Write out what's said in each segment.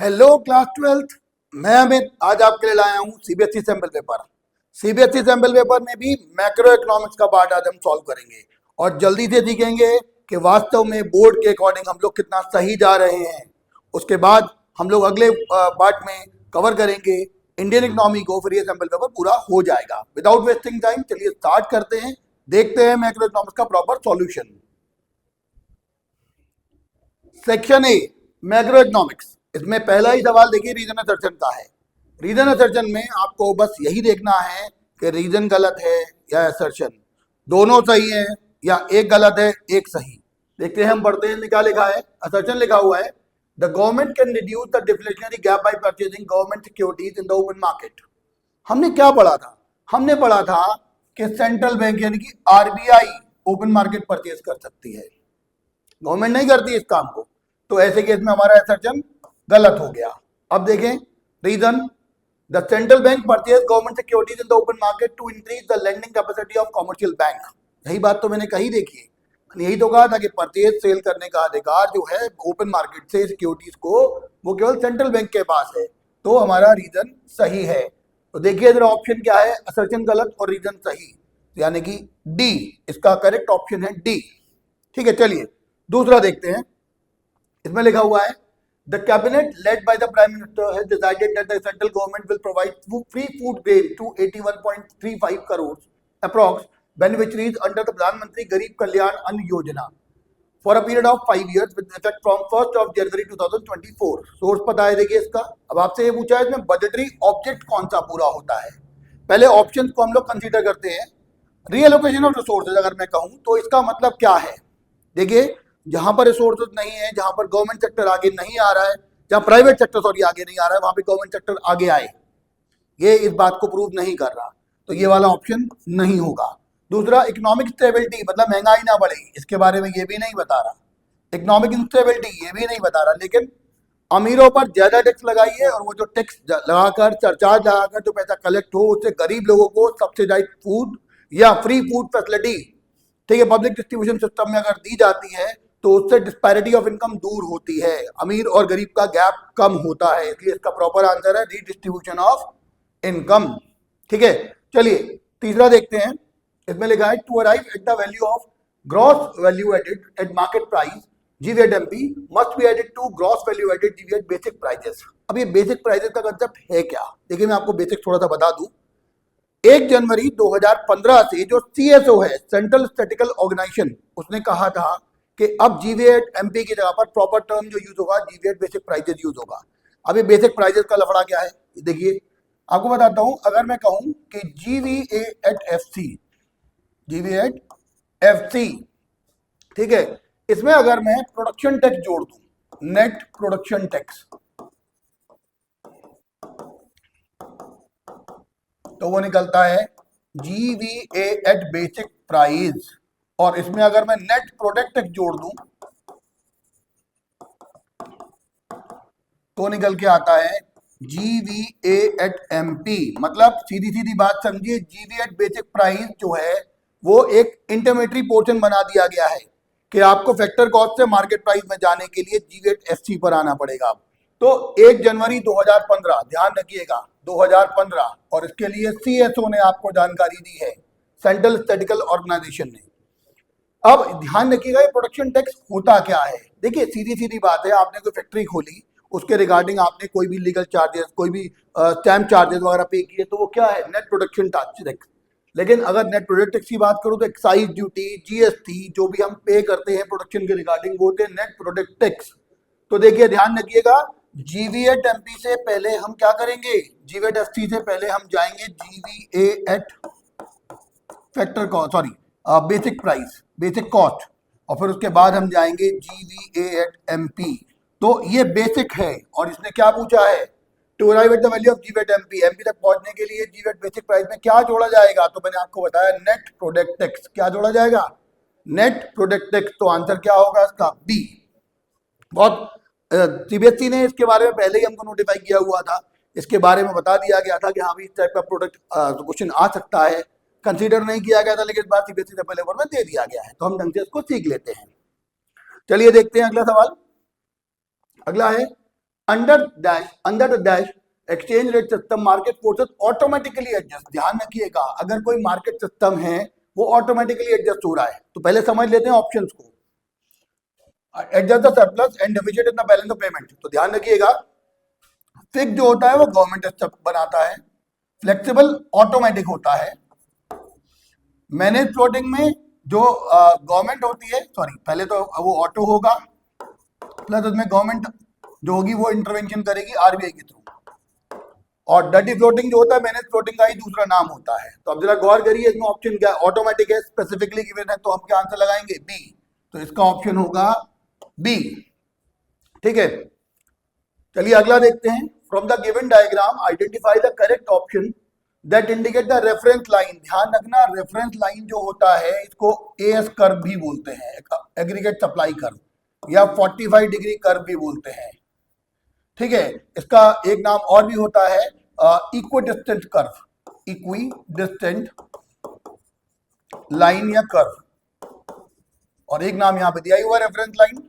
Hello class 12th। मैं अमित आज आपके लिए लाया हूँ CBSE sample paper. CBSE sample paper में भी मैक्रो इकोनॉमिक्स का पार्ट आज हम सॉल्व करेंगे और जल्दी से सीखेंगे कि वास्तव में बोर्ड के अकॉर्डिंग हम लोग कितना सही जा रहे हैं। उसके बाद हम लोग अगले पार्ट में कवर करेंगे इंडियन इकोनॉमी को, फिर ये सैंपल पेपर पूरा हो जाएगा। विदाउट वेस्टिंग टाइम चलिए स्टार्ट करते हैं, देखते हैं मैक्रो इकोनॉमिक्स का proper solution. Section A macro economics. इसमें पहला ही सवाल देखिए रीजन असर्शन का है। रीजन असर्शन में आपको बस यही देखना है कि रीजन गलत है या असर्शन दोनों सही है या एक गलत है एक सही। देखते हैं, हम पढ़ते हैं क्या लिखा है। असर्शन लिखा हुआ है the government can reduce the deflationary gap bye purchasing government securities in the open market. हमने क्या पढ़ा था? हमने पढ़ा था कि सेंट्रल बैंक यानी कि आरबीआई ओपन मार्केट परचेज कर सकती है, गवर्नमेंट नहीं करती इस काम को। तो ऐसे केस में हमारा असर्शन गलत हो गया। अब देखें reason, the central bank purchase government securities in the open market to increase the lending capacity of commercial bank. यही बात तो मैंने कही, देखिए यही तो कहा था कि परचेज सेल करने का अधिकार जो है ओपन मार्केट से सिक्योरिटीज को, वो केवल सेंट्रल बैंक के पास है। तो हमारा रीजन सही है। तो देखिए इधर ऑप्शन क्या है, असर्शन गलत और रीजन सही, यानी कि डी इसका करेक्ट ऑप्शन है, डी। ठीक है, चलिए दूसरा देखते हैं। इसमें लिखा हुआ है The cabinet led by the Prime Minister has decided that the central government will provide free food grain to 81.35 crores approx beneficiaries under the Pradhan Mantri Garib Kalyan Ann Yojana for a period of 5 years with effect from 1st of January 2024। Source पता है देखिए इसका। अब आपसे ये पूछा है इसमें बजटरी ऑब्जेक्ट कौन सा पूरा होता है। पहले ऑप्शन को हम लोग कंसीडर करते हैं। रीएलोकेशन ऑफ रिसोर्सेज अगर मैं कहूँ तो इसका मतलब क्या है, देखिए जहां पर रिसोर्सेज नहीं है, जहां पर गवर्नमेंट सेक्टर आगे नहीं आ रहा है, जहां प्राइवेट सेक्टर सॉरी आगे नहीं आ रहा है, वहां पे गवर्नमेंट सेक्टर आगे आए, ये इस बात को प्रूव नहीं कर रहा। तो ये वाला ऑप्शन नहीं होगा। दूसरा इकोनॉमिक स्टेबिलिटी मतलब महंगाई ना बढ़े, इसके बारे में ये भी नहीं बता रहा। इकोनॉमिक इंस्टेबिलिटी ये भी नहीं बता रहा, लेकिन अमीरों पर ज्यादा टैक्स लगाइए और वो जो टैक्स लगाकर सरचार्ज लगाकर जो पैसा कलेक्ट हो उससे गरीब लोगों को सब्सिडाइज फूड या फ्री फूड फैसिलिटी, ठीक है, पब्लिक डिस्ट्रीब्यूशन सिस्टम में अगर दी जाती है तो उससे डिस्पैरिटी ऑफ इनकम दूर होती है, अमीर और गरीब का गैप कम होता है। इसलिए इसका प्रॉपर आंसर है रीडिस्ट्रीब्यूशन ऑफ इनकम। ठीक है, चलिए तीसरा देखते हैं। इसमें लिखा है to arrive at the value of gross value added at market price GVAT-MP must be added to gross value added GVAT basic prices. अब ये बेसिक प्राइजेस का कंसेप्ट है क्या? देखिए मैं आपको बेसिक थोड़ा सा बता दूं। 1 जनवरी 2015 से जो CSO है, सेंट्रल स्टैटिस्टिकल ऑर्गेनाइजेशन, उसने कहा था कि अब GVAT-MP की जगह पर प्रॉपर टर्म जो यूज होगा GVAT बेसिक प्राइजेस यूज होगा। अब ये बेसिक प्राइजेस का लफड़ा क्या है देखिए, आपको बताता हूं। अगर मैं कहूं कि GVAT-FC, ठीक है, इसमें अगर मैं प्रोडक्शन टैक्स जोड़ दूं, नेट प्रोडक्शन टैक्स, तो वो निकलता है GVAT बेसिक प्राइस। और इसमें अगर मैं नेट प्रोडक्ट टैक्स जोड़ दूं तो निकल के आता है GVAT-MP। मतलब सीधी सीधी बात समझिए, GVAT बेसिक प्राइस जो है वो एक इंटरमीडिएट पोर्शन बना दिया गया है कि आपको फैक्टर कॉस्ट से मार्केट प्राइस में जाने के लिए GVAT-FC पर आना पड़ेगा। तो 1 जनवरी 2015, ध्यान रखिएगा 2015, और इसके लिए CSO ने आपको जानकारी दी है, सेंट्रल स्टैटिस्टिकल ऑर्गेनाइजेशन ने। अब ध्यान रखिएगा ये प्रोडक्शन टैक्स होता क्या है। देखिए सीधी सीधी बात है, आपने कोई फैक्ट्री खोली, उसके रिगार्डिंग आपने कोई भी लीगल चार्जेस, कोई भी स्टैम्प चार्जेस वगैरह पे किए, तो वो क्या है, नेट प्रोडक्शन टैक्स। लेकिन अगर नेट प्रोडक्ट टैक्स की बात करूं तो एक्साइज ड्यूटी, GST जो भी हम पे करते हैं प्रोडक्शन के रिगार्डिंग वो होते हैं नेट प्रोडक्ट टैक्स। तो देखिए ध्यान रखिएगा, GVAT-MP से पहले हम क्या करेंगे, GVAT-FC से पहले हम जाएंगे GVAT factor cost, sorry basic price, basic cost, और फिर उसके बाद हम जाएंगे GVAT-MP। तो ये बेसिक है और इसने क्या पूछा है, to arrive at the value of GVAT-MP, MP तक पहुंचने के लिए GVAT बेसिक प्राइस में क्या जोड़ा जाएगा, तो मैंने आपको बताया नेट प्रोडक्ट टैक्स। क्या जोड़ा जाएगा, नेट प्रोडक्ट टैक्स। तो आंसर क्या होगा इसका, बी। बहुत CBSE ने इसके बारे में पहले ही हमको नोटिफाई किया हुआ था, इसके बारे में बता दिया गया था कि हाँ भी इस टाइप का प्रोडक्ट क्वेश्चन आ सकता है। कंसीडर नहीं किया गया था, लेकिन इस बार CBSE से पहले में दे दिया गया है, तो हम ढंग से इसको सीख लेते हैं। चलिए देखते हैं अगला सवाल। अगला है under the dash exchange rate system market forces automatically adjust. ध्यान रखिएगा, अगर कोई मार्केट सिस्टम है वो ऑटोमेटिकली एडजस्ट हो रहा है। तो पहले समझ लेते हैं ऑप्शंस को। Adjust the surplus and deficit in the balance of payment. तो ध्यान रखिएगा, फिक्स जो होता है वो गवर्नमेंट बनाता है, फ्लेक्सिबल ऑटोमेटिक होता है। मैनेज फ्लोटिंग में जो गवर्नमेंट होती है, सॉरी पहले तो वो ऑटो होगा, प्लस उसमें गवर्नमेंट जो होगी वो इंटरवेंशन करेगी आरबीआई के थ्रू। और डर्टी फ्लोटिंग जो होता है मैनेज फ्लोटिंग का ही दूसरा नाम होता है। तो अब जरा गौर करिए, इसमें ऑप्शन क्या है, ऑटोमेटिक है, स्पेसिफिकली गिवन है, तो हम क्या आंसर लगाएंगे, बी। तो इसका ऑप्शन होगा बी। ठीक है, चलिए अगला देखते हैं। From the given diagram identify the correct option that indicate the reference line. ध्यान रखना, रेफरेंस लाइन जो होता है इसको एएस कर्व भी बोलते हैं, एग्रीगेट सप्लाई कर्व, या 45 डिग्री कर्व भी बोलते हैं। ठीक है, इसका एक नाम और भी होता है इक्विडिस्टेंट कर्व, इक्विडिस्टेंट लाइन या कर्व, और एक नाम यहां पे दिया हुआ रेफरेंस लाइन।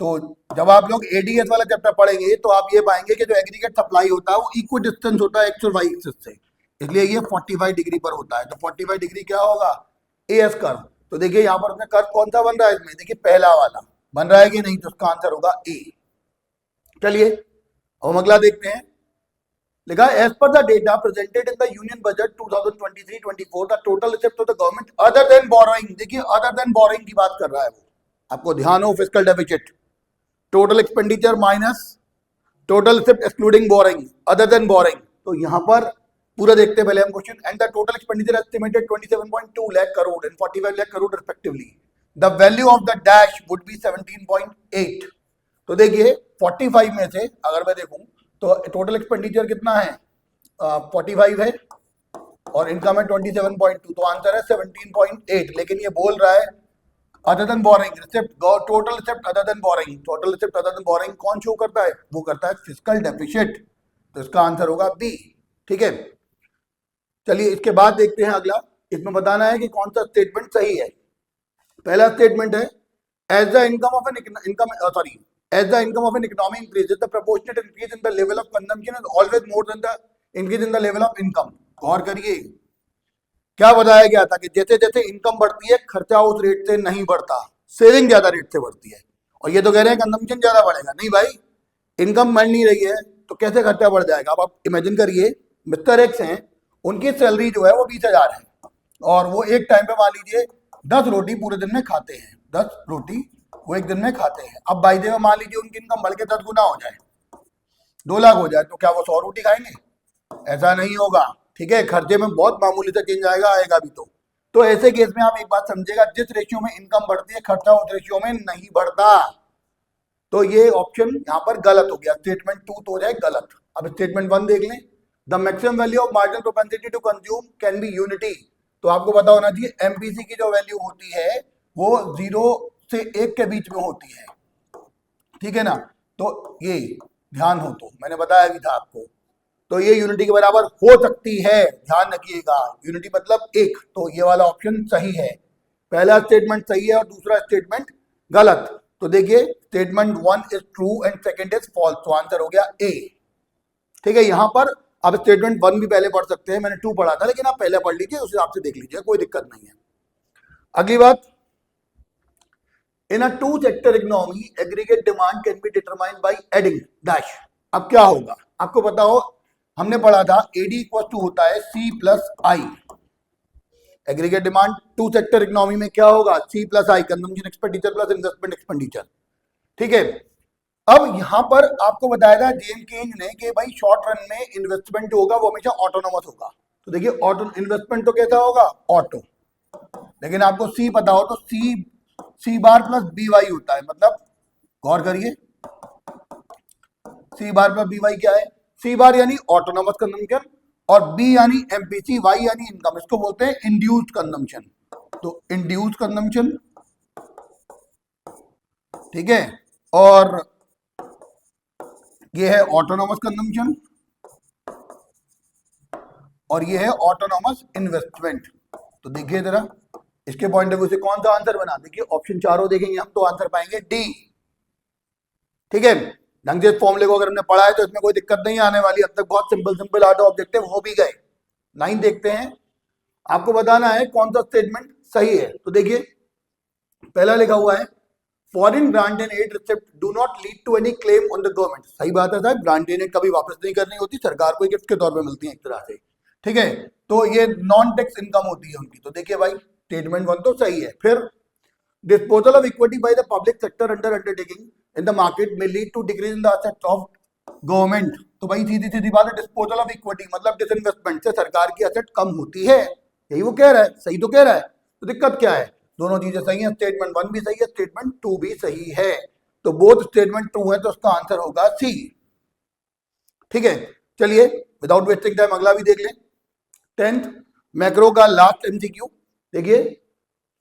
तो जब आप लोग एडीएस वाला चैप्टर पढ़ेंगे तो आप ये पाएंगे कि जो एग्रीगेट सप्लाई होता है वो इक्वल डिस्टेंस होता है एक्स और वाई एक्सिस से, इसलिए ये 45 डिग्री पर होता है। तो 45 डिग्री क्या होगा, एएस कर्व। तो देखिए यहाँ पर अपना कर्व कौन सा बन रहा है, इसमें देखिए पहला वाला बन रहा है कि नहीं, तो उसका आंसर होगा ए। चलिए हम अगला देखते हैं। लिखा as per the data presented in the union budget 2023-24 the total receipt of the government other than borrowing. देखिए अदर देन बोरोइंग की बात कर रहा है वो, आपको ध्यान हो, fiscal deficit, total expenditure minus total receipt excluding borrowing, other than borrowing. तो यहां पर पूरा देखते हैं पहले हम question. And the total expenditure estimated 27.2 lakh crore and 45 lakh crore respectively. The value of the dash would be 17.8। तो देखिए 45 में से अगर मैं देखूं तो टोटल एक्सपेंडिचर कितना है, 45 है, और इनकम है 27.2, तो आंसर है 17.8। लेकिन ये बोल रहा है other than boring receipt, total receipt other than boring. Total receipt other than boring कौन शो करता है, वो करता है फिस्कल डेफिसिट। तो इसका आंसर होगा बी। ठीक है, चलिए इसके बाद देखते हैं अगला। इसमें बताना है कि कौन सा स्टेटमेंट सही है। पहला स्टेटमेंट है as the income of an economy increases the proportionate increase in the level of consumption is always more than the increase in the level of income. गौर करिए, क्या बताया गया था कि जैसे जैसे इनकम बढ़ती है खर्चा उस रेट से नहीं बढ़ता, सेविंग ज्यादा रेट से बढ़ती है। और ये तो कह रहे हैं कंजम्पशन ज्यादा बढ़ेगा। नहीं भाई, इनकम बढ़ नहीं रही है तो कैसे खर्चा बढ़ जाएगा। अब आप इमेजिन करिए, मिस्टर एक्स हैं, उनकी सैलरी जो है वो 20,000 है, और वो एक टाइम पे मान लीजिए 10 रोटी पूरे दिन में खाते हैं, 10 रोटी वो एक दिन में खाते हैं। अब बाई में मान लीजिए उनकी इनकम बढ़ के 10 गुना हो जाए, 2 लाख हो जाए, तो क्या वो 100 रोटी खाएंगे? ऐसा नहीं होगा। ठीक है, खर्चे में बहुत मामूली सा चेंज आएगा भी। तो ऐसे केस में आप एक बात समझिएगा, जिस रेशियो में इनकम बढ़ती है खर्चा उस रेशियो में नहीं बढ़ता। तो ये ऑप्शन यहाँ पर गलत हो गया, स्टेटमेंट 2 तो हो जाए गलत। अब स्टेटमेंट 1 देख लें, the maximum value of marginal propensity to consume can be unity. तो आपको पता होना चाहिए एमपीसी की जो वैल्यू होती है वो 0 से 1 के बीच में होती है। ठीक है ना, तो ये ध्यान हो, तो मैंने बताया भी था आपको। तो ये यूनिटी के बराबर हो सकती है, ध्यान रखिएगा, यूनिटी मतलब 1। तो ये वाला ऑप्शन सही है, पहला स्टेटमेंट सही है और दूसरा स्टेटमेंट गलत। तो देखिए statement 1 is true and second is false, तो आंसर हो गया ए। ठीक है, यहां पर आप स्टेटमेंट 1 भी पहले पढ़ सकते हैं, मैंने 2 पढ़ा था, लेकिन आप पहले पढ़ लीजिए, उस हिसाब से देख लीजिए, कोई दिक्कत नहीं है। अगली बात, इन अ 2 sector economy aggregate demand can be determined by adding dash. अब क्या होगा, आपको पता हो, हमने पढ़ा था एडी इक्वल टू होता है C plus I. Aggregate demand 2 sector economy में क्या होगा, C plus I, consumption expenditure plus investment expenditure. ठीक है, अब यहां पर आपको बताया था जेम केन्ज ने कि भाई शॉर्ट रन में इन्वेस्टमेंट जो होगा वो हमेशा ऑटोनोमस होगा। तो देखिए ऑटो इन्वेस्टमेंट तो कैसा होगा, ऑटो। लेकिन आपको सी पता हो तो सी बार प्लस बी वाई होता है, मतलब गौर करिए, सी बार प्लस बी वाई क्या है, सी बार यानी ऑटोनोमस कंजम्पशन और बी यानी एमपीसी, वाई यानी इनकम, इसको बोलते हैं इंड्यूस्ड कंजम्पशन। तो इंड्यूस्ड कंजम्पशन, ठीक है, और ये है ऑटोनोमस कंजम्पशन और ये है ऑटोनोमस इन्वेस्टमेंट। तो देखिए जरा इसके पॉइंट ऑफ व्यू से कौन सा आंसर बना, देखिए ऑप्शन चारों देखेंगे हम तो आंसर पाएंगे डी। ठीक है, ढंग से फॉर्मूले को अगर हमने पढ़ा है तो इसमें कोई दिक्कत नहीं आने वाली। अब तक बहुत सिंपल सिंपल आठ ऑब्जेक्टिव हो भी गए। 9 देखते हैं, आपको बताना है कौन सा स्टेटमेंट सही है। तो देखिए पहला लिखा हुआ है foreign grant and aid receipt do not lead to any claim on the government. सही बात है साहब, ग्रांट एंड एड कभी वापस नहीं करनी होती, सरकार को गिफ्ट के तौर पे मिलती है एक तरह से। ठीक है, तो ये नॉन टैक्स इनकम होती है उनकी। तो देखिए भाई स्टेटमेंट 1 तो सही है। फिर disposal of equity by the public sector under undertaking in the market may lead to decrease in the assets of government। तो भाई सीधी सीधी बात है, डिस्पोजल ऑफ इक्विटी मतलब डिसइन्वेस्टमेंट से सरकार की असेट कम होती है, यही वो कह रहा है। सही तो कह रहा है, तो दिक्कत क्या है, दोनों चीजें सही है, स्टेटमेंट 1 भी सही है, स्टेटमेंट 2 भी सही है। तो बोथ स्टेटमेंट 2 है, तो उसका आंसर होगा सी। ठीक है, चलिए विदाउट वेस्टिंग टाइम अगला भी देख लें। 10th मैक्रो का लास्ट एमसीक्यू देखिए,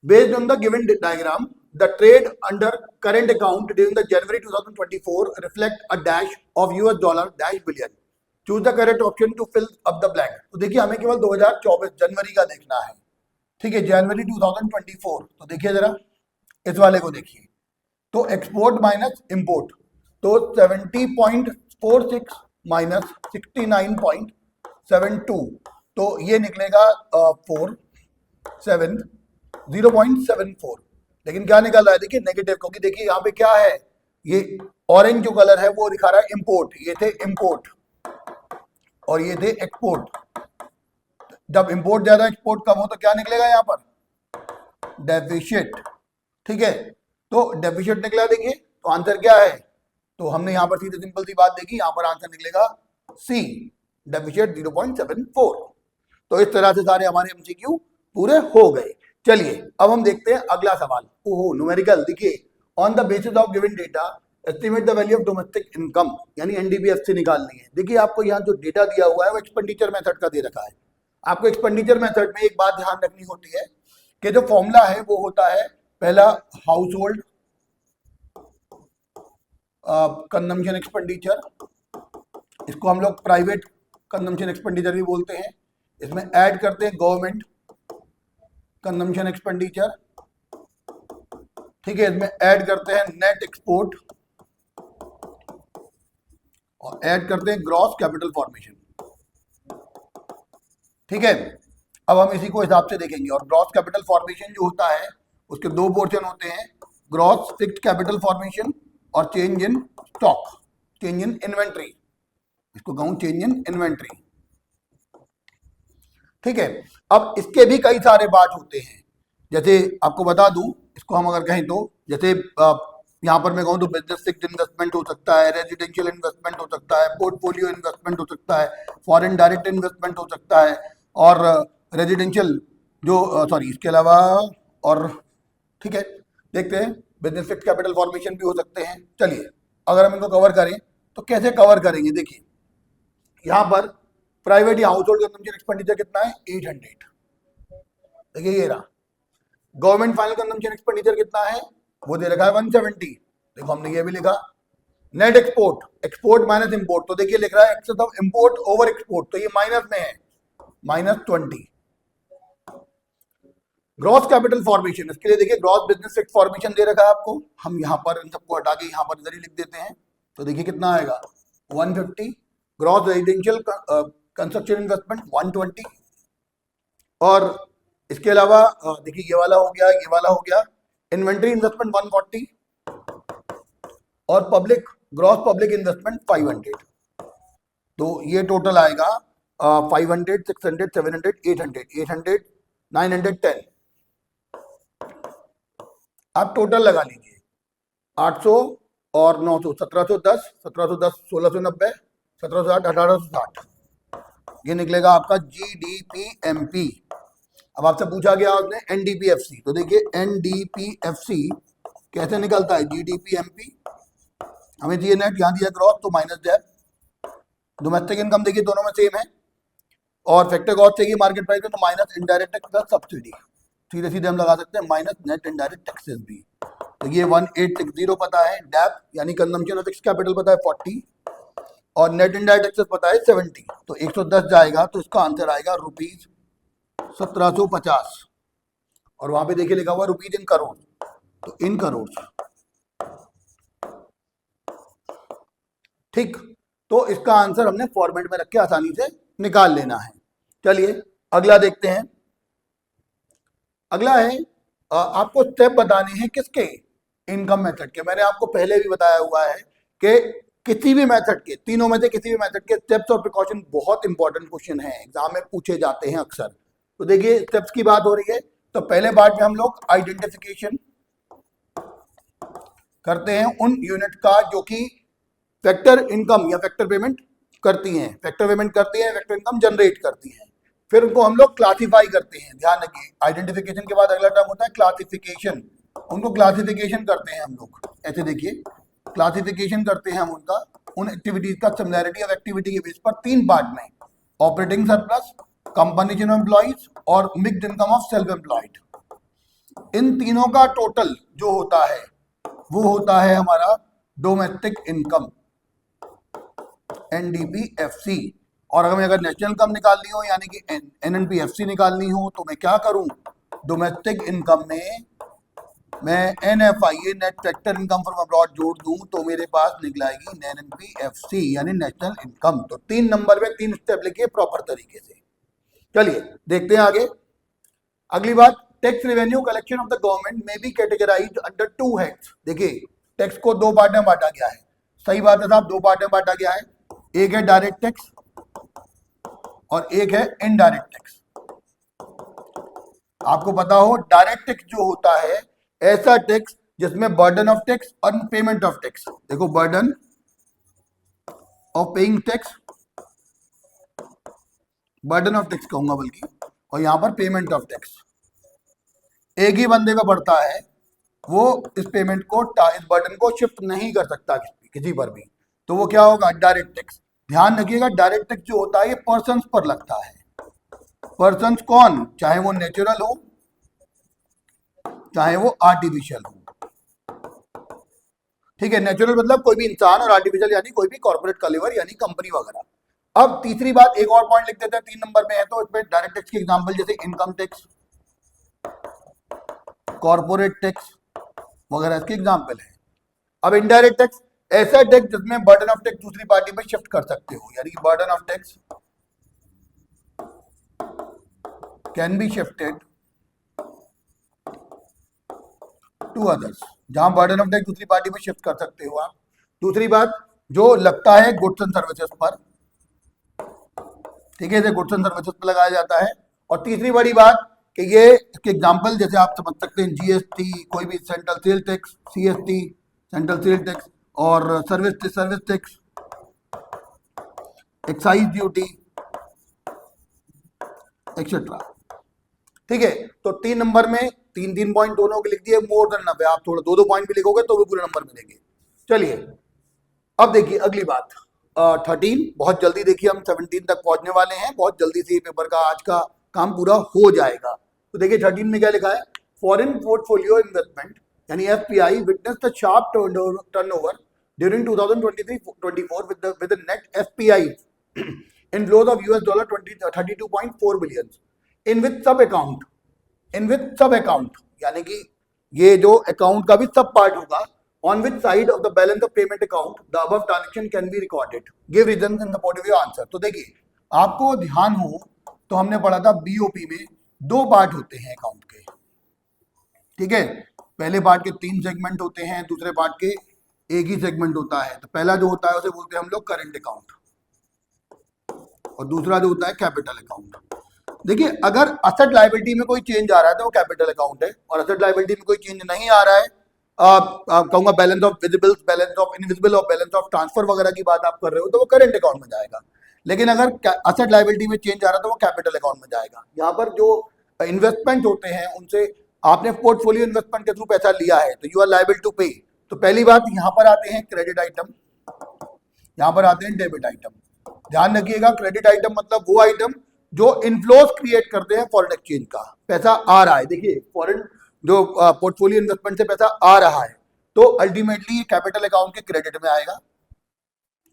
based on the given diagram the trade under current account during the January 2024 reflect a dash of US dollar dash billion, choose the correct option to fill up the blank। तो देखिए हमें केवल 2024 जनवरी का देखना है। ठीक है, जनवरी 2024। तो देखिए जरा इस वाले को देखिए, तो एक्सपोर्ट माइनस इंपोर्ट, तो 70.46 माइनस 69.72, तो ये निकलेगा 0.74। लेकिन क्या निकल रहा है देखिए नेगेटिव, क्योंकि देखिए यहाँ पे क्या है, ये ऑरेंज जो कलर है वो दिखा रहा है इंपोर्ट, ये थे इंपोर्ट और ये थे एक्सपोर्ट। जब इंपोर्ट ज्यादा एक्सपोर्ट कम हो तो क्या निकलेगा यहाँ पर, डेफिशिट। ठीक है, तो डेफिशिट निकला देखिए, तो आंसर क्या है, तो हमने यहाँ पर सीधे सिंपल सी बात देखी, यहाँ पर आंसर निकलेगा सी, डेफिशिट 0.74। तो इस तरह से सारे हमारे एमसीक्यू पूरे हो गए। चलिए अब हम देखते हैं अगला सवाल। ओहो न्यूमेरिकल, देखिए on the basis of given data estimate the value of domestic income, यानी एनडीबीएफसी निकालनी है। देखिए आपको यहाँ जो डेटा दिया हुआ है वो एक्सपेंडिचर मेथड का दे रखा है। आपको एक्सपेंडिचर मेथड में एक बात ध्यान रखनी होती है कि जो फॉर्मूला है वो होता है पहला हाउस होल्ड कंजम्पशन एक्सपेंडिचर, इसको हम लोग प्राइवेट कंजम्पशन एक्सपेंडिचर भी बोलते हैं। इसमें ऐड करते हैं गवर्नमेंट कंजम्पशन एक्सपेंडिचर। ठीक है, इसमें ऐड करते हैं नेट एक्सपोर्ट और ऐड करते हैं ग्रॉस कैपिटल फॉर्मेशन। ठीक है, अब हम इसी को हिसाब से देखेंगे। और ग्रॉस कैपिटल फॉर्मेशन जो होता है उसके दो पोर्शन होते हैं, ग्रॉस फिक्स्ड कैपिटल फॉर्मेशन और change in stock, change in inventory, इसको कहूं चेंज इन इन्वेंट्री। ठीक है, अब इसके भी कई सारे पार्ट होते हैं, जैसे आपको बता दूं, इसको हम अगर कहें तो जैसे यहाँ पर मैं कहूँ तो बिजनेस फिक्स्ड इन्वेस्टमेंट हो सकता है, रेजिडेंशियल इन्वेस्टमेंट हो सकता है, पोर्टफोलियो इन्वेस्टमेंट हो सकता है, फॉरेन डायरेक्ट इन्वेस्टमेंट हो सकता है, और रेजिडेंशियल जो सॉरी इसके अलावा और ठीक है देखते हैं बिजनेस फिक्स्ड कैपिटल फॉर्मेशन भी हो सकते हैं। चलिए अगर हम इनको कवर करें तो कैसे कवर करेंगे, देखिए यहाँ पर प्राइवेट या हाउस होल्ड कंजम्पशन एक्सपेंडिचर कितना है 800, देखिए ये रहा। गवर्नमेंट फाइनल कंजम्पशन एक्सपेंडिचर कितना है वो दे रखा है 170, देखो हमने ये भी लिखा। Net export, export minus import, तो देखिए लिख रहा है excess of import over export, तो ये माइनस में है -20। ग्रॉस कैपिटल फॉर्मेशन, इसके लिए देखिए ग्रॉस बिजनेस फिक्स्ड फॉर्मेशन दे रखा है आपको, हम यहाँ पर इन सबको हटा के यहाँ पर इधर ही लिख देते हैं, तो देखिए कितना आएगा 150। ग्रॉस रेजिडेंशियल कंस्ट्रक्शन इन्वेस्टमेंट 120, और इसके अलावा देखिए ये वाला हो गया, ये वाला हो गया, इन्वेंट्री इन्वेस्टमेंट 140 और पब्लिक ग्रॉस पब्लिक इन्वेस्टमेंट 500। तो ये टोटल आएगा 500, 600, 700, 800, 800, 910। आप टोटल लगा लीजिए 800 और 900, 1710, 1710, 1690, 1760, 1860, ये निकलेगा आपका GDPMP। अब आपसे पूछा गया उसने NDPFC, तो देखिए NDPFC कैसे निकलता है, GDPMP हमें दिए नेट, यहाँ दिया ग्रॉस, तो माइनस डेप। डोमेस्टिक इनकम देखिए दोनों में सेम है, और फैक्टर कॉस्ट चाहिए मार्केट प्राइस में, तो minus indirect tax plus subsidy, सीधे सीधे हम लगा सकते हैं माइनस नेट इनडायरेक्ट टैक्सेस भी। तो ये 1860 पता है, डेप यानी कंजम्पशन ऑफ फिक्स्ड कैपिटल पता है 40, और नेट इनडायरेक्ट टैक्सेस पता है 70, तो 110 जाएगा, तो इसका आंसर आएगा ₹1750। और वहां पे देखिए लिखा हुआ रुपीज इन करोड़, तो इन करोड़। ठीक, तो इसका आंसर हमने फॉर्मेट में रख के आसानी से निकाल लेना है। चलिए अगला देखते हैं। अगला है आपको स्टेप बताने हैं किसके, इनकम मेथड के। मैंने आपको पहले भी बताया हुआ है कि किसी भी मेथड के, तीनों में से किसी भी मेथड के स्टेप्स और प्रिकॉशन बहुत इंपॉर्टेंट क्वेश्चन है, एग्जाम में पूछे जाते हैं अक्सर। तो देखिए स्टेप्स की बात हो रही है, तो पहले पार्ट में हम लोग आइडेंटिफिकेशन करते हैं उन यूनिट का जो कि फैक्टर इनकम या फैक्टर पेमेंट करती हैं, फैक्टर पेमेंट करती हैं, फैक्टर इनकम जनरेट करती हैं। फिर उनको हम लोग क्लासिफाई करते हैं, ध्यान रखिए आइडेंटिफिकेशन के बाद अगला टर्म होता है क्लासिफिकेशन। उनको क्लासिफिकेशन करते हैं हम लोग, ऐसे देखिए क्लासिफिकेशन करते हैं हम उनका, उन एक्टिविटीज का सिमिलैरिटी ऑफ एक्टिविटी के बेस पर तीन पार्ट में, operating surplus, compensation of employees और mixed income of self employed. इन तीनों का टोटल जो होता है वो होता है हमारा डोमेस्टिक इनकम, NDPFC। और अगर नेशनल इनकम निकालनी हो यानी कि NNPFC निकालनी हो तो मैं क्या करूं, डोमेस्टिक इनकम में मैं NFIA net factor income from abroad जोड़ दूं तो मेरे पास निकलाएगी NNPFC यानी नेशनल इनकम। तो 3 नंबर में 3 स्टेप लिखिए प्रॉपर तरीके से। चलिए देखते हैं आगे। अगली बात, tax revenue collection of the government में बी कैटेगराइज्ड अंडर 2 हेड्स। देखिए टैक्स को 2 पार्ट में बांटा गया है, सही बात है साहब, 2 पार्ट में बांटा गया है। एक है डायरेक्ट टैक्स और एक है इनडायरेक्ट टैक्स। आपको पता हो डायरेक्ट टैक्स जो होता है ऐसा टैक्स जिसमें बर्डन ऑफ टैक्स और पेमेंट ऑफ टैक्स, देखो burden of paying tax, burden of tax कहूंगा बल्कि, और यहां पर पेमेंट ऑफ टैक्स एक ही बंदे का पड़ता है, वो इस पेमेंट को, इस बर्डन को शिफ्ट नहीं कर सकता किसी पर भी, तो वो क्या होगा डायरेक्ट टैक्स। ध्यान रखिएगा डायरेक्ट टैक्स जो होता है ये पर्सन्स पर लगता है। पर्सन्स कौन, चाहे वो नेचुरल हो चाहे वो आर्टिफिशियल हो, ठीक है। नेचुरल मतलब कोई भी इंसान और आर्टिफिशियल यानी कोई भी कॉर्पोरेट कलेवर यानी कंपनी वगैरह। अब तीसरी बात, एक और पॉइंट लिख देते हैं 3 नंबर में है, तो इसमें डायरेक्ट टैक्स के एग्जांपल जैसे इनकम टैक्स, कॉर्पोरेट टैक्स वगैरह इसके एग्जांपल है। अब इनडायरेक्ट टैक्स ऐसा टैक्स जिसमें बर्डन ऑफ टैक्स दूसरी पार्टी पर शिफ्ट कर सकते हो, यानी कि burden of tax can be shifted to others, जहां बर्डन ऑफ टैक्स दूसरी पार्टी पर शिफ्ट कर सकते हो आप। दूसरी बात, जो लगता है गुड्स एंड सर्विसेज पर, ठीक है, इसे गुड्स एंड सर्विसेज पर लगाया जाता है। और तीसरी बड़ी बात कि ये इसके एग्जांपल जैसे आप समझ सकते हैं GST, कोई भी central sale tax, CST central sale tax, और service tax, excise duty etcetera, ठीक है। तो 3 नंबर में 3 पॉइंट दोनों के लिख दिए, मोर देन नफे, आप थोड़ा 2 पॉइंट भी लिखोगे तो भी पूरे नंबर मिलेंगे। चलिए अब देखिए अगली बात 13, बहुत जल्दी देखिए हम 17 तक पहुंचने वाले हैं, बहुत जल्दी से पेपर का आज का काम पूरा हो जाएगा। तो देखिए 13 में क्या लिखा है, फॉरेन पोर्टफोलियो इन्वेस्टमेंट यानी FPI witness the sharp turnover during 2023-24 with the net FPI inflows of $32.4 billion in with सब अकाउंट यानी कि ये जो अकाउंट का भी सब पार्ट होगा, on which side of the balance of payment account the above transaction can be recorded, give reasons in support of your answer। तो देखिए आपको ध्यान हो तो हमने पढ़ा था BOP में 2 पार्ट होते हैं अकाउंट के, ठीक है। पहले पार्ट के 3 सेगमेंट होते हैं, दूसरे पार्ट के एक ही सेगमेंट होता है। तो पहला जो होता है उसे बोलते हैं हम लोग करंट अकाउंट और दूसरा जो होता है कैपिटल अकाउंट। देखिए अगर असेट लायबिलिटी में कोई चेंज आ रहा है तो वो कैपिटल अकाउंट है, और असेट लायबिलिटी में कोई चेंज नहीं आ रहा है, कहूंगा balance of visibles, balance of invisible और बैलेंस ऑफ ट्रांसफर वगैरह की बात आप कर रहे हो तो वो करंट अकाउंट में जाएगा। लेकिन अगर असेट लायबिलिटी में चेंज आ रहा है तो वो कैपिटल अकाउंट में जाएगा। यहाँ पर जो इन्वेस्टमेंट होते हैं उनसे आपने पोर्टफोलियो इन्वेस्टमेंट के थ्रू पैसा लिया है तो यू आर लायबल टू पे। तो पहली बात यहाँ पर आते हैं क्रेडिट आइटम, यहाँ पर आते हैं डेबिट आइटम। ध्यान रखिएगा क्रेडिट आइटम मतलब वो आइटम जो इनफ्लोस क्रिएट करते हैं फॉरेन एक्सचेंज का, पैसा आ रहा है। देखिए फॉरेन जो पोर्टफोलियो इन्वेस्टमेंट से पैसा आ रहा है तो अल्टीमेटली कैपिटल अकाउंट के क्रेडिट में आएगा,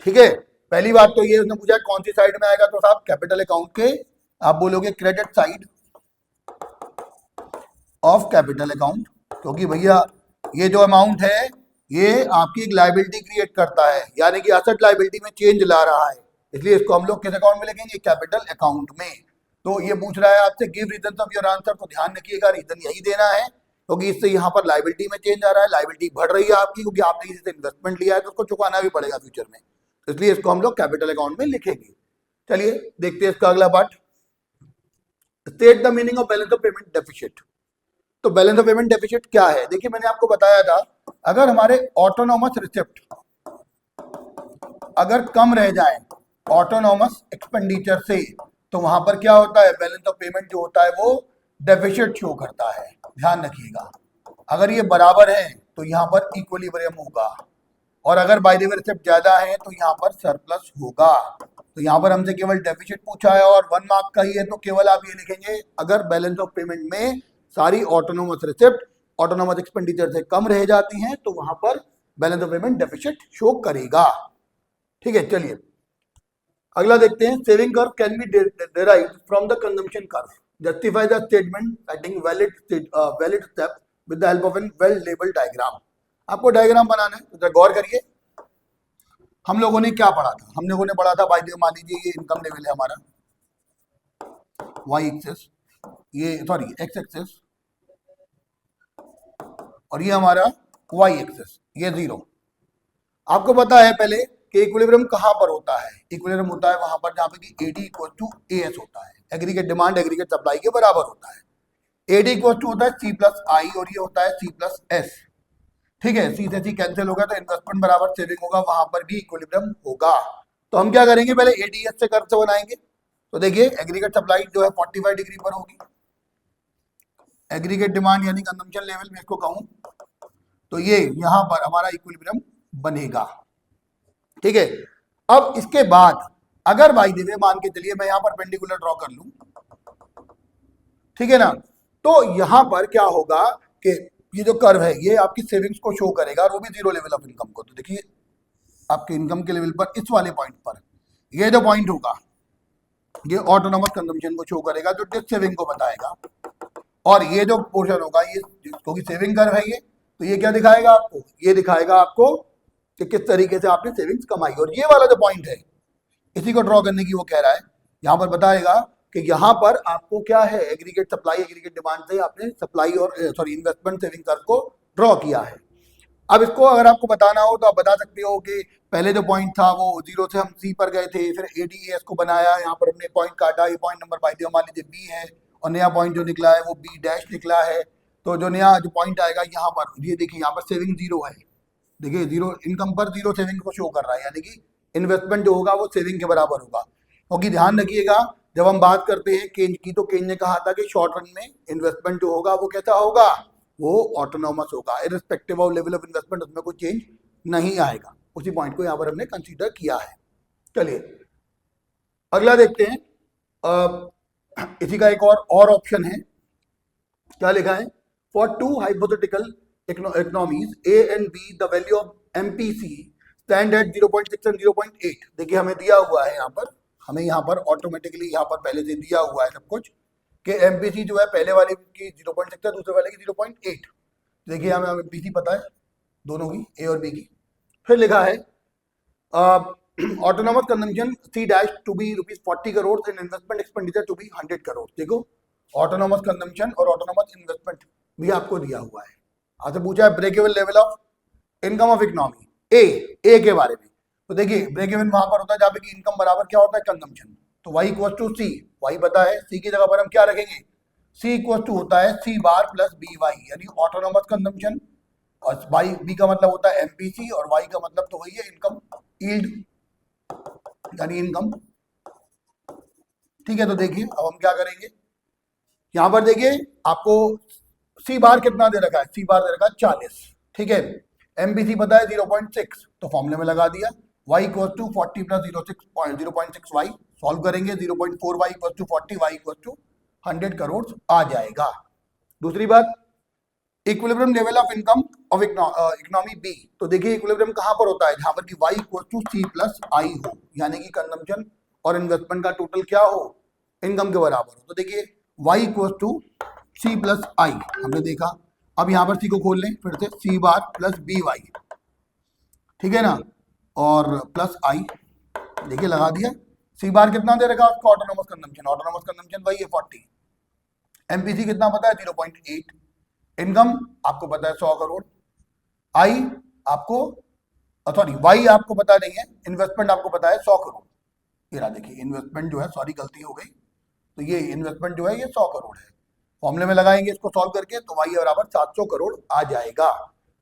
ठीक है। पहली बात तो ये उसने पूछा कौन सी साइड में आएगा, तो साहब कैपिटल अकाउंट के आप बोलोगे credit side of capital account, क्योंकि भैया ये जो अमाउंट है ये आपकी एक लायबिलिटी क्रिएट करता है, यानी कि एसेट लायबिलिटी में चेंज ला रहा है, इसलिए इसको हम लोग किस अकाउंट में लिखेंगे, कैपिटल अकाउंट में। तो ये पूछ रहा है आपसे give reason of your answer, तो ध्यान रखिएगा रीजन यही देना है, क्योंकि इससे यहाँ पर लायबिलिटी में चेंज आ रहा है, लायबिलिटी बढ़ रही है आपकी, क्योंकि आपने किसी से इन्वेस्टमेंट लिया है तो उसको चुकाना भी पड़ेगा फ्यूचर में, तो इसलिए इसको हम लोग कैपिटल अकाउंट में लिखेंगे। चलिए देखते हैं इसका अगला part, state the meaning of balance of payment deficit. तो बैलेंस ऑफ पेमेंट डेफिसिट क्या है, देखिए मैंने आपको बताया था, अगर हमारे ऑटोनोमस रिसिप्ट अगर कम रह जाए ऑटोनोमस एक्सपेंडिचर से, तो वहां पर क्या होता है, बैलेंस ऑफ पेमेंट जो होता है वो डेफिसिट शो करता है। ध्यान रखिएगा, अगर ये बराबर है तो यहाँ पर इक्विलिब्रियम होगा, और अगर बाय द वे रिसिप्ट ज्यादा है तो यहाँ पर सरप्लस होगा। तो यहाँ पर हमसे केवल डेफिसिट पूछा है और 1 मार्क का ही है, तो केवल आप ये लिखेंगे अगर बैलेंस ऑफ पेमेंट में सारी ऑटोनोमस रिसिप्ट ऑटोनोमस एक्सपेंडिचर से कम रह जाती हैं तो वहां पर balance of payment deficit show करेगा। ठीक है, चलिए अगला देखते हैं, saving curve can be derived from the consumption curve, justify the statement setting valid step with the help of an well labelled diagram. आपको डायग्राम बनाना है, तो गौर करिए, हम लोगों ने क्या पढ़ा था, हम लोगों ने पढ़ा था भाई, मान लीजिए ये इनकम लेवल है हमारा, वाई एक्सेस, ये सॉरी एक्स एक्सेस, और ये हमारा वाई एक्सेस, ये 0। आपको पता है पहले कि इक्विलिब्रियम कहां पर होता है, इक्विलिब्रियम होता है वहां पर जहां पे कि एडी इक्वल टू एएस होता है, एग्रीगेट डिमांड एग्रीगेट सप्लाई के बराबर होता है। एडी इक्वल टू होता है सी प्लस आई और ये होता है सी प्लस एस। ठीक है, सी से सी कैंसिल होगा तो इन्वेस्टमेंट बराबर सेविंग होगा, वहां पर भी इक्विलिब्रियम होगा। तो हम क्या करेंगे, पहले एडीएस से कर्व से बनाएंगे। तो देखिए एग्रीगेट सप्लाई जो है 45 डिग्री पर होगी, एग्रीगेट डिमांड यानी कंजम्पशन लेवल में इसको कहूं तो ये यहां पर हमारा इक्विलिब्रियम बनेगा। ठीक है, अब इसके बाद अगर बाय द वे मान के चलिए मैं यहां पर पेंडिकुलर ड्रॉ कर लूं, ठीक है ना, तो यहां पर क्या होगा कि ये जो कर्व है ये आपकी सेविंग्स को शो करेगा और वो भी 0 लेवल ऑफ इनकम को। तो देखिए आपके इनकम के लेवल पर इस वाले पॉइंट पर ये जो पॉइंट होगा ये ऑटोनोमस कंजम्पशन को शो करेगा, जो डेट सेविंग को बताएगा, और ये जो पोर्शन होगा ये क्योंकि सेविंग कर्व है ये, तो ये क्या दिखाएगा आपको, ये दिखाएगा आपको कि किस तरीके से आपने सेविंग्स कमाई। और ये वाला जो पॉइंट है इसी को ड्रॉ करने की वो कह रहा है, यहाँ पर बताएगा कि यहाँ पर आपको क्या है, एग्रीगेट सप्लाई एग्रीगेट डिमांड से आपने सप्लाई और सॉरी इन्वेस्टमेंट सेविंग कर्व को ड्रॉ किया है। अब इसको अगर आपको बताना हो तो आप बता सकते हो कि पहले जो पॉइंट था वो 0 से हम सी पर गए थे, फिर एडीएस को बनाया, यहाँ पर हमने पॉइंट काटा, ये पॉइंट नंबर बाई मान लीजिए बी है, और नया पॉइंट जो निकला है वो बी डैश निकला है। तो जो नया जो पॉइंट आएगा यहाँ पर, ये देखिए यहाँ पर सेविंग 0 है, देखिए 0 इनकम पर 0 सेविंग को शो कर रहा है, यानी कि इन्वेस्टमेंट जो होगा वो सेविंग के बराबर होगा। क्योंकि ध्यान रखिएगा जब हम बात करते हैं केंज की, तो केंज ने कहा था कि शॉर्ट रन में इन्वेस्टमेंट जो होगा वो कैसा होगा, वो ऑटोनोमस होगा, irrespective of level of investment, उसमें कोई चेंज नहीं आएगा। उसी पॉइंट को यहाँ पर हमने कंसीडर किया है। चलिए अगला देखते हैं, इसी का एक और ऑप्शन है, क्या लिखा है, for two hypothetical economies A and B the value of MPC stand at 0.6 and 0.8। देखिए हमें दिया हुआ है यहाँ पर, हमें यहाँ पर ऑटोमेटिकली यहाँ पर पहले से दिया हुआ है सब कुछ कि एमपीसी जो है पहले वाले की 0.6 है, दूसरे वाले की 0.8। देखिए हमें एमपीसी पता है दोनों की, ए और बी की। फिर लिखा है autonomous consumption C dash to be ₹40 crore and investment expenditure to be 100 crore. देखो ऑटोनोमस कंजम्पशन और ऑटोनोमस इन्वेस्टमेंट भी आपको दिया हुआ है। आपसे पूछा है break even level of income of economy A के बारे में। तो देखिए ब्रेक इवन वहां पर होता है जहाँ पे कि इनकम बराबर क्या होता है, कंजम्पशन। तो y equal to C, Y पता है, सी की जगह पर हम क्या रखेंगे, c इक्वल टू होता है सी बार प्लस बी वाई, यानी ऑटोनोमस कंजम्पशन, और वाई बी का मतलब होता है एमपीसी, और वाई का मतलब तो वही है इनकम यील्ड यानी इनकम। ठीक है, तो देखिए अब हम क्या करेंगे, यहां पर देखिए आपको सी बार कितना दे रखा है, सी बार दे रखा है 40। ठीक है, एमपीसी पता है 0.6, तो फॉर्मूले में लगा दिया, y इक्वल टू 40 प्लस 0.6 वाई, सॉल्व करेंगे 0.4 y equal to 40, y equal to 100 crore आ जाएगा। दूसरी बात, equilibrium level of income of economy B. तो देखिए इक्विलिब्रियम कहां पर होता है, जहां पर कि y equal to C plus I हो, यानी कि कंजम्पशन और इन्वेस्टमेंट का टोटल क्या हो, इनकम के बराबर हो। तो देखिए y equal to C plus I हमने देखा, अब यहाँ पर सी को खोल लें फिर से, सी बार प्लस बी वाई, ठीक है ना, और प्लस आई, देखिए लगा दिया। सी बार कितना दे रखा उसको, ऑटोनोमस कंजम्पशन वही है 40, एमपीसी कितना पता है 0.8, इनकम आपको पता है 100 करोड़, आई आपको सॉरी वाई आपको पता नहीं है, इन्वेस्टमेंट आपको पता है 100 करोड़। ये रहा देखिए इन्वेस्टमेंट जो है, सॉरी गलती हो गई, तो ये इन्वेस्टमेंट जो है ये 100 करोड़ है। फॉर्मूले में लगाएंगे इसको सॉल्व करके तो वाई बराबर 700 करोड़ आ जाएगा।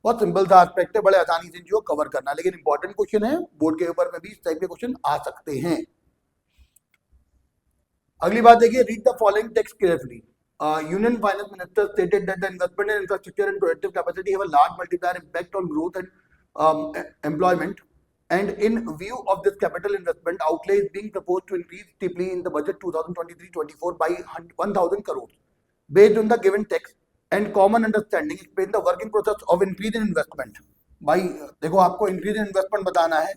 बहुत सिंपल सा एस्पेक्ट है, बड़े आसानी से जो कवर करना, लेकिन इंपॉर्टेंट क्वेश्चन है, बोर्ड के ऊपर में भी इस टाइप के क्वेश्चन आ सकते हैं। अगली बात देखिए, read the following text carefully. Union Finance Minister stated that the investment in infrastructure and productive capacity have a large multiplier impact on growth and employment. And in view of this, capital investment outlay is being proposed to increase steeply in the budget 2023-24 by 1,000 crores. Based on the given text and common understanding, explain the working process of increase in investment. भाई देखो आपको increase in investment बताना है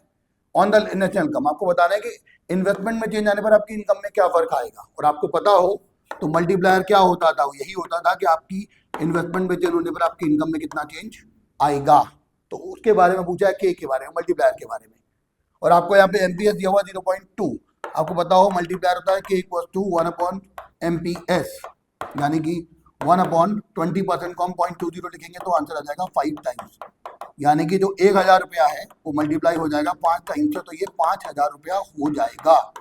on the national income, आपको बताना है कि investment में चेंज आने पर आपकी इनकम में क्या फर्क आएगा, और आपको पता हो तो मल्टीप्लायर क्या होता था, वो यही होता था कि आपकी इन्वेस्टमेंट में चेंज होने पर आपकी इनकम में कितना चेंज आएगा। तो उसके बारे में पूछा है, के बारे में, मल्टीप्लायर के बारे में। और आपको यहाँ पे एमपीएस दिया हुआ 0.2, आपको पता हो मल्टीप्लायर होता है के इक्वल टू 1/MPS, यानी कि 1/20% को हम 0.20 लिखेंगे तो आंसर आ जाएगा 5 टाइम्स, यानी कि जो 1000 रुपया है वो मल्टीप्लाई हो जाएगा 5 टाइम्स से, तो ये 5000 रुपया हो जाएगा।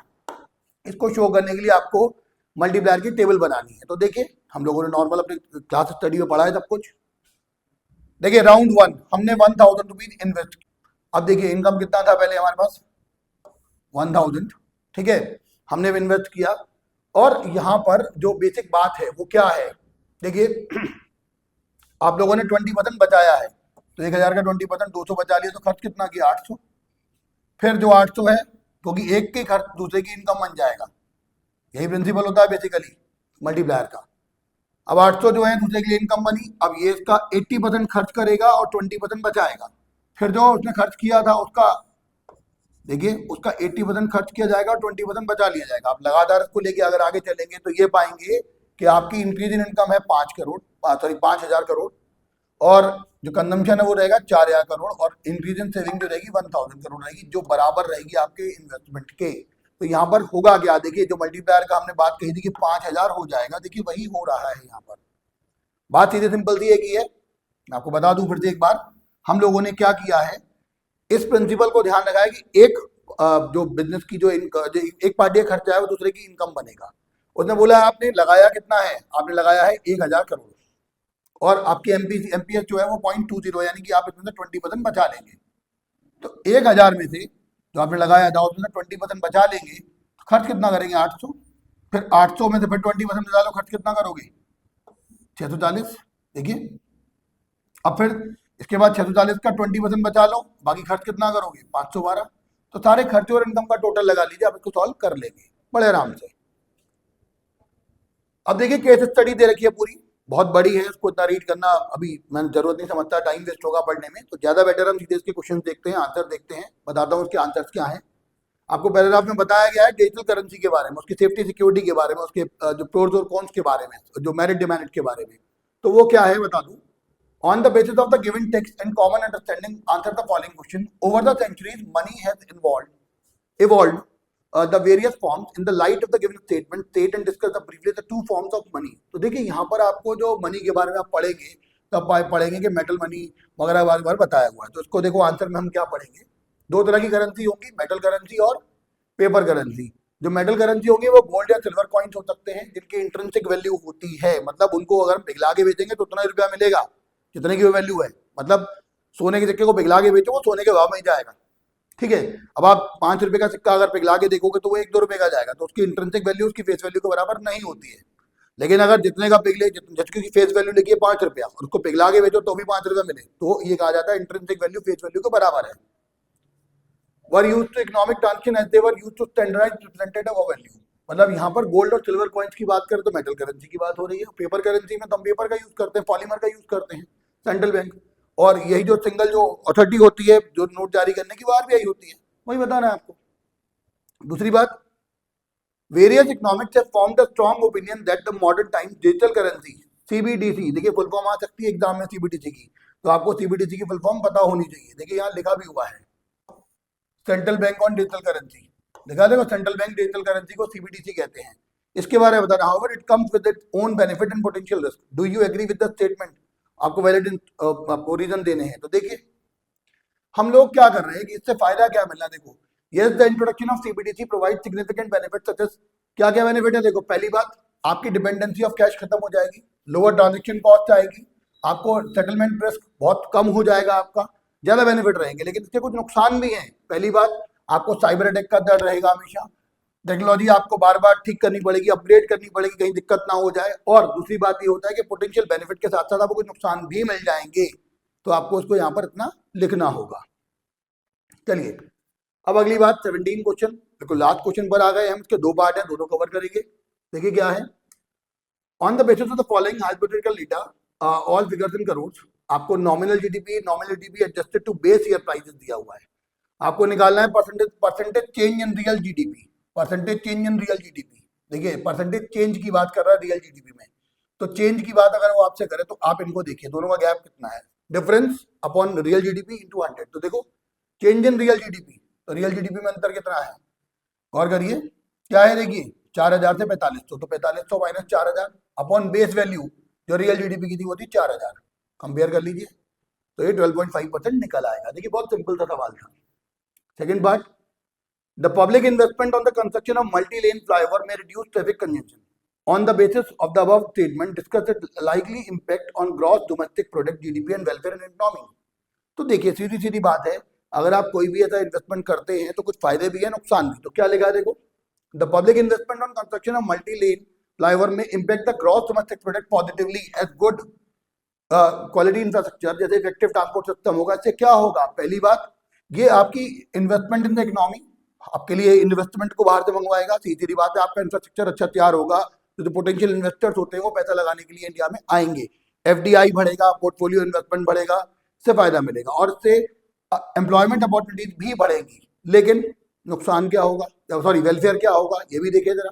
इसको शो करने के लिए आपको मल्टीप्लायर की टेबल बनानी है। तो देखिए हम लोगों ने नॉर्मल अपने क्लास स्टडी में पढ़ा है सब कुछ। देखिए राउंड 1 हमने 1000 रुपीज इन्वेस्ट किया। अब देखिए इनकम कितना था पहले हमारे पास 1000, ठीक है, हमने इन्वेस्ट किया। और यहाँ पर जो बेसिक बात है वो क्या है, देखिए आप लोगों ने 20% बचाया है, तो 1000 का 20% 200 बचा लिया, तो खर्च कितना किया 800। फिर जो 800 है क्योंकि एक के खर्च दूसरे की इनकम बन जाएगा, यही प्रिंसिपल होता है बेसिकली मल्टीप्लायर का। अब 800 जो है दूसरे के लिए इनकम बनी, अब ये इसका 80% खर्च करेगा और 20% बचाएगा। फिर जो उसने खर्च किया था उसका देखिए उसका 80% खर्च किया जाएगा और 20% बचा लिया जाएगा। आप लगातार इसको लेके अगर आगे चलेंगे तो ये पाएंगे कि आपकी इंक्रीज इन इनकम है 5,000 करोड़, और जो कंजम्पशन है वो रहेगा 4,000 करोड़, और इंक्रीज इन सेविंग जो रहेगी 1,000 करोड़ रहेगी, जो बराबर रहेगी आपके इन्वेस्टमेंट के। तो यहाँ पर होगा क्या, देखिए जो मल्टीप्लायर का हमने बात कही थी कि 5000 हो जाएगा, देखिए वही हो रहा है यहाँ पर। बात सीधे सिंपल सी एक ही है, मैं आपको बता दूं फिर से एक बार, हम लोगों ने क्या किया है, इस प्रिंसिपल को ध्यान रखा है कि एक जो बिजनेस की जो एक पार्टी का खर्चा है वो दूसरे की इनकम बनेगा। उसने बोला आपने लगाया कितना है, आपने लगाया है 1000 करोड़, और आपकी एमपीएस जो है वो 0.20, यानी कि आप इसमें से 20% बचा लेंगे। तो 1000 में से जो आपने लगाया था उसमें से 20% बचा लेंगे, तो खर्च कितना करेंगे 800, फिर 800 में से फिर 20% बचा लो, खर्च कितना करोगे 640। देखिए अब फिर इसके बाद 640 का 20% बचा लो, बाकी खर्च कितना करोगे 512। तो सारे खर्चे और इनकम का टोटल लगा लीजिए, आप इसको सॉल्व कर लेंगे बड़े आराम से। अब देखिए केस स्टडी दे रखी है पूरी, बहुत बड़ी है, इसको इतना रीड करना अभी मैंने जरूरत नहीं समझता, टाइम वेस्ट होगा पढ़ने में, तो ज्यादा बेटर हम सीधे इसके क्वेश्चन देखते हैं, आंसर देखते हैं, बताता हूँ उसके आंसर्स क्या हैं। आपको पैराग्राफ में बताया गया है डिजिटल करेंसी के बारे में, उसकी सेफ्टी सिक्योरिटी के बारे में, उसके जो प्रोज और कॉन्स के बारे में, जो मेरिट डिमेरिट के बारे में। तो वो क्या है बता दूं, on the basis of the given text and common understanding, answer the following question. Over the centuries, money has evolved the various forms in the light of the given statement. State and discuss the briefly the two forms of money. तो देखिए यहाँ पर आपको जो money के बारे में आप पढ़ेंगे तब पढ़ेंगे कि मेटल मनी वगैरह बार बताया हुआ है। तो इसको देखो आंसर में हम क्या पढ़ेंगे, दो तरह की करेंसी होंगी, मेटल करेंसी और पेपर करेंसी। जो मेटल करेंसी होंगी वो गोल्ड या सिल्वर कॉइन्स हो सकते हैं, जिनकी इंट्रिंसिक वैल्यू होती है, मतलब उनको अगर हम पिघला के बेचेंगे तो उतना रुपया मिलेगा जितने की वैल्यू है, मतलब सोने के सिक्के को पिघला के बेचो वो सोने के भाव में ही जाएगा, ठीक है। अब आप 5 रुपए का सिक्का अगर पिघला के देखोगे तो वो 1-2 रुपए का जाएगा, तो उसकी इंट्रिंसिक वैल्यू उसकी फेस वैल्यू के बराबर नहीं होती है। लेकिन अगर जितने का पिघले, जिसकी फेस वैल्यू लिखी है 5 रुपया और उसको पिघला के बेचो तो भी 5 रुपया मिले, तो ये कहा जाता है इंट्रिंसिक वैल्यू फेस वैल्यू के बराबर है। Were used to economic transaction as they were used to standardize representative of value, मतलब यहाँ पर गोल्ड और सिल्वर कॉइन्स की बात करें तो मेटल करेंसी की बात हो रही है। पेपर करेंसी में तो हम पेपर का यूज करते हैं, पॉलीमर का यूज करते हैं सेंट्रल बैंक, और यही जो सिंगल जो अथॉरिटी होती है जो नोट जारी करने की वो आरबीआई होती है, वही बताना है आपको। दूसरी बात, various economics have formed a strong opinion that the modern times digital currency CBDC, देखिए फुल फॉर्म आ सकती है एग्जाम में सीबीडीसी की, तो आपको सीबीडीसी की फुल फॉर्म पता होनी चाहिए। देखिए यहाँ लिखा भी हुआ है central bank on digital currency, दिखा देखो, सेंट्रल बैंक डिजिटल करेंसी को सीबीडीसी कहते हैं। इसके बारे में बताना, however it comes with its own benefit and potential risk. Do you agree with the statement? आपको वैलिड आपको रीजन देने हैं। तो देखिए हम लोग क्या कर रहे हैं कि इससे फायदा क्या मिलना। देखो, yes the introduction of CBDC provide significant benefit such as, क्या क्या बेनिफिट है। देखो, पहली बात, आपकी डिपेंडेंसी ऑफ कैश खत्म हो जाएगी, लोअर ट्रांजेक्शन कॉस्ट आएगी, आपको सेटलमेंट रिस्क बहुत कम हो जाएगा, आपका ज्यादा बेनिफिट रहेंगे। लेकिन इसके कुछ नुकसान भी हैं। पहली बात, आपको साइबर अटैक का डर रहेगा हमेशा, टेक्नोलॉजी आपको बार बार ठीक करनी पड़ेगी, अपग्रेड करनी पड़ेगी, कहीं दिक्कत ना हो जाए। और दूसरी बात ये होता है कि पोटेंशियल बेनिफिट के साथ साथ आपको कुछ नुकसान भी मिल जाएंगे, तो आपको उसको यहाँ पर इतना लिखना होगा। चलिए अब अगली बात, 17 क्वेश्चन, देखो लास्ट क्वेश्चन पर आ गए हम। इसके दो पार्ट हैं, दोनों कवर करेंगे। देखिए क्या है, on the basis of the following hypothetical data, all figures in crore. आपको nominal GDP adjusted to base year prices दिया हुआ है। आपको निकालना है percentage change in real GDP, percentage change in real GDP. देखिए परसेंटेज चेंज की बात कर रहा है रियल जीडीपी में, तो चेंज की बात अगर वो आपसे करे तो आप इनको देखिए, दोनों का गैप कितना है, difference upon real GDP into 100। तो देखो चेंज इन रियल जीडीपी, तो रियल जीडीपी में अंतर कितना है, गौर करिए क्या है। देखिए 4000 से 4500, तो 4500 माइनस 4000 अपॉन बेस वैल्यू जो रियल जीडीपी की थी वो थी 4000, कंपेयर कर लीजिए, तो ये 12.5% निकल आएगा। देखिए बहुत सिंपल सा सवाल था। Second part, the public investment on the construction of multi lane flyover में reduce traffic consumption on the basis of the above statement discuss it likely impact on gross domestic product GDP and welfare and economy. तो देखिए सीधी सीधी बात है, अगर आप कोई भी ऐसा इन्वेस्टमेंट करते हैं तो कुछ फायदे भी है नुकसान भी। तो क्या लिखा है, देखो, the public investment on construction of multi lane flyover में impact the gross domestic product positively as good quality infrastructure, जैसे इफेक्टिव ट्रांसपोर्ट सिस्टम होगा। इससे क्या होगा, पहली बात, ये आपकी इन्वेस्टमेंट इन द इकोनॉमी, आपके लिए इन्वेस्टमेंट को बाहर से मंगवाएगा। सीधी बात है, आपका इंफ्रास्ट्रक्चर अच्छा तैयार होगा तो जो पोटेंशियल इन्वेस्टर्स होते हैं वो पैसा लगाने के लिए इंडिया में आएंगे, एफडीआई बढ़ेगा, पोर्टफोलियो इन्वेस्टमेंट बढ़ेगा, इससे फायदा मिलेगा और इससे एम्प्लॉयमेंट अपॉर्चुनिटीज भी बढ़ेंगी। लेकिन नुकसान क्या होगा, सॉरी वेलफेयर क्या होगा, ये भी देखिए जरा।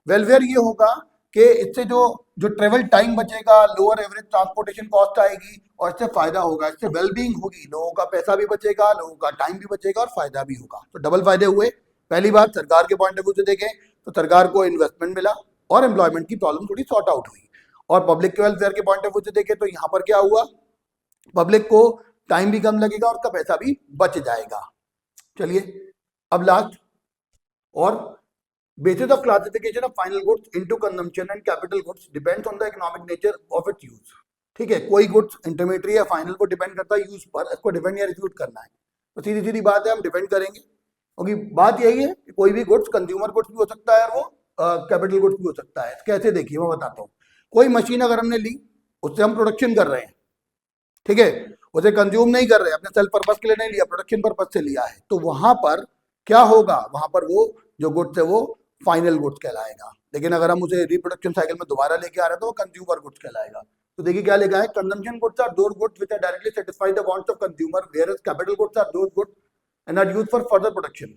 वेलफेयर ये होगा कि इससे जो जो ट्रेवल टाइम बचेगा, लोअर एवरेज ट्रांसपोर्टेशन कॉस्ट आएगी और इससे फायदा होगा, इससे वेलबींग होगी, लोगों का पैसा भी बचेगा, लोगों का टाइम भी बचेगा और फायदा भी होगा। तो डबल फायदे हुए। पहली बात, सरकार के पॉइंट ऑफ व्यू से देखें तो सरकार को इन्वेस्टमेंट मिला और एम्प्लॉयमेंट की प्रॉब्लम थोड़ी सॉर्ट आउट हुई। और पब्लिक के वेलफेयर के पॉइंट ऑफ व्यू से देखें तो यहाँ पर क्या हुआ, पब्लिक को टाइम भी कम लगेगा और उसका पैसा भी बच जाएगा। चलिए अब लास्ट, और basis of classification of final goods into consumption and capital goods depends on the economic nature of its use। ठीक है, कोई गुड्स इंटरमीडिएट या फाइनल को डिपेंड करता है यूज पर, इसको डिफेंड या रिफ्यूट करना है। तो सीधी सीधी बात है, हम डिफेंड करेंगे, क्योंकि बात यही है कि कोई भी गुड्स कंज्यूमर गुड्स भी हो सकता है और वो कैपिटल गुड्स भी हो सकता है। कैसे, देखिए मैं बताता हूँ। कोई मशीन अगर हमने ली, उससे हम प्रोडक्शन कर रहे हैं, ठीक है, उसे कंज्यूम नहीं कर रहे, अपने सेल्फ पर्पस के लिए नहीं लिया, प्रोडक्शन पर्पस से लिया है, तो वहां पर क्या होगा, वहां पर वो जो गुड्स है वो फाइनल गुड्स कहलाएगा। लेकिन अगर हम उसे रिप्रोडक्शन साइकिल में दोबारा लेके आ रहे हैं तो वो कंज्यूमर गुड्स कहलाएगा। तो देखिए क्या लिखा है, consumption goods are those goods which are directly satisfy the wants of consumer, whereas capital goods are those goods and are used for further production.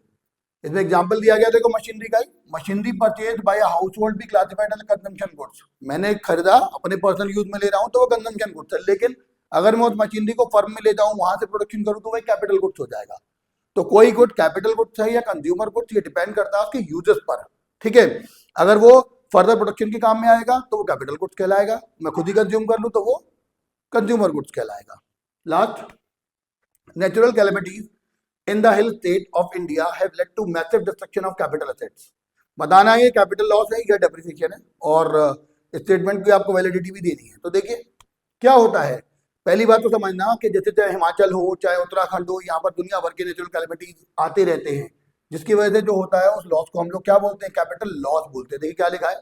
इसमें एग्जांपल दिया गया, देखो मशीनरी का ही, machinery purchase by a household भी classified as consumption goods. मैंने खरीदा, अपने पर्सनल यूज में ले रहा हूं तो वो कंजम्पशन गुड्स है, लेकिन अगर मैं उस मशीनरी को फर्म में ले जाऊं, वहां से प्रोडक्शन करूं तो वह कैपिटल गुड्स हो जाएगा। तो कोई गुड कैपिटल गुड्स है या कंज्यूमर गुड्स, ये डिपेंड करता है उसके यूजेस पर। ठीक है, अगर वो फर्दर प्रोडक्शन के काम में आएगा तो वो कैपिटल गुड्स कहलाएगा, मैं खुद ही कंज्यूम कर लूं तो वो कंज्यूमर गुड्स कहलाएगा। Last, natural calamities in the hill state of India have led to massive destruction of capital assets. बताना है ये कैपिटल लॉस है या डेप्रिसिएशन है, और स्टेटमेंट की आपको वैलिडिटी भी देनी है। तो देखिए क्या होता है, पहली बात तो समझना कि जैसे चाहे हिमाचल हो चाहे उत्तराखंड हो, यहाँ पर दुनिया भर के नेचुरल कैलेमिटीज आते रहते हैं, जिसकी वजह से जो होता है उस लॉस को हम लोग क्या बोलते हैं, कैपिटल लॉस बोलते हैं। देखिए क्या लिखा है,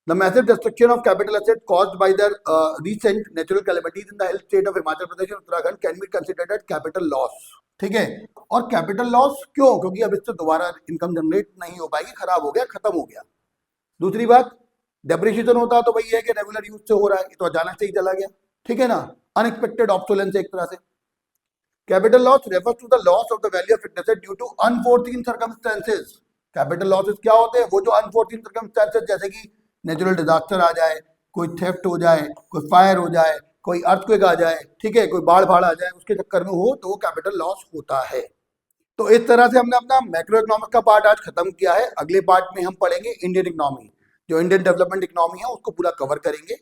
the massive destruction of capital asset caused by the recent natural calamities in the hill state of Himachal Pradesh और Uttarakhand can be considered as capital loss. ठीक है, और कैपिटल लॉस क्यों, क्योंकि अब इससे दोबारा इनकम जनरेट नहीं हो पाएगी, खराब हो गया, खत्म हो गया। दूसरी बात, डेप्रिसिएशन होता तो वही है कि रेगुलर यूज से हो रहा है, ये तो अचानक से ही चला गया, ठीक है ना, अनएक्सपेक्टेड ऑब्सोलेंस एक तरह से। Capital loss refers to the loss of the value of asset due to unforeseen circumstances. Capital losses क्या होते हैं, वो जो अनफोर्सीन सर्कमस्टेंसेस, जैसे कि नेचुरल डिजास्टर आ जाए, कोई थेफ्ट हो जाए, कोई फायर हो जाए, कोई अर्थक्वेक आ जाए, ठीक है, कोई बाढ़ भाड़ आ जाए, उसके चक्कर में हो तो वो कैपिटल लॉस होता है। तो इस तरह से हमने अपना मैक्रो इकोनॉमिक्स का पार्ट आज खत्म किया है। अगले पार्ट में हम पढ़ेंगे इंडियन इकोनॉमी, जो इंडियन डेवलपमेंट इकोनॉमी है उसको पूरा कवर करेंगे,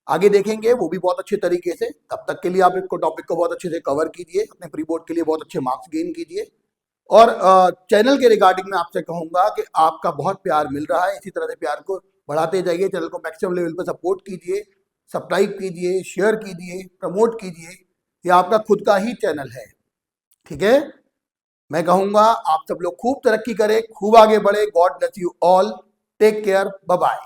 आगे देखेंगे वो भी बहुत अच्छे तरीके से। तब तक के लिए आप इसको टॉपिक को बहुत अच्छे से कवर कीजिए, अपने प्री बोर्ड के लिए बहुत अच्छे मार्क्स गेन कीजिए। और चैनल के रिगार्डिंग मैं आपसे कहूंगा कि आपका बहुत प्यार मिल रहा है, इसी तरह से प्यार को बढ़ाते जाइए, चैनल को मैक्सिमम लेवल पर सपोर्ट कीजिए, सब्सक्राइब कीजिए, शेयर कीजिए, प्रमोट कीजिए। ये आपका खुद का ही चैनल है, ठीक है। मैं कहूंगा आप सब लोग खूब तरक्की करें, खूब आगे बढ़े। God bless you all, take care, bye bye.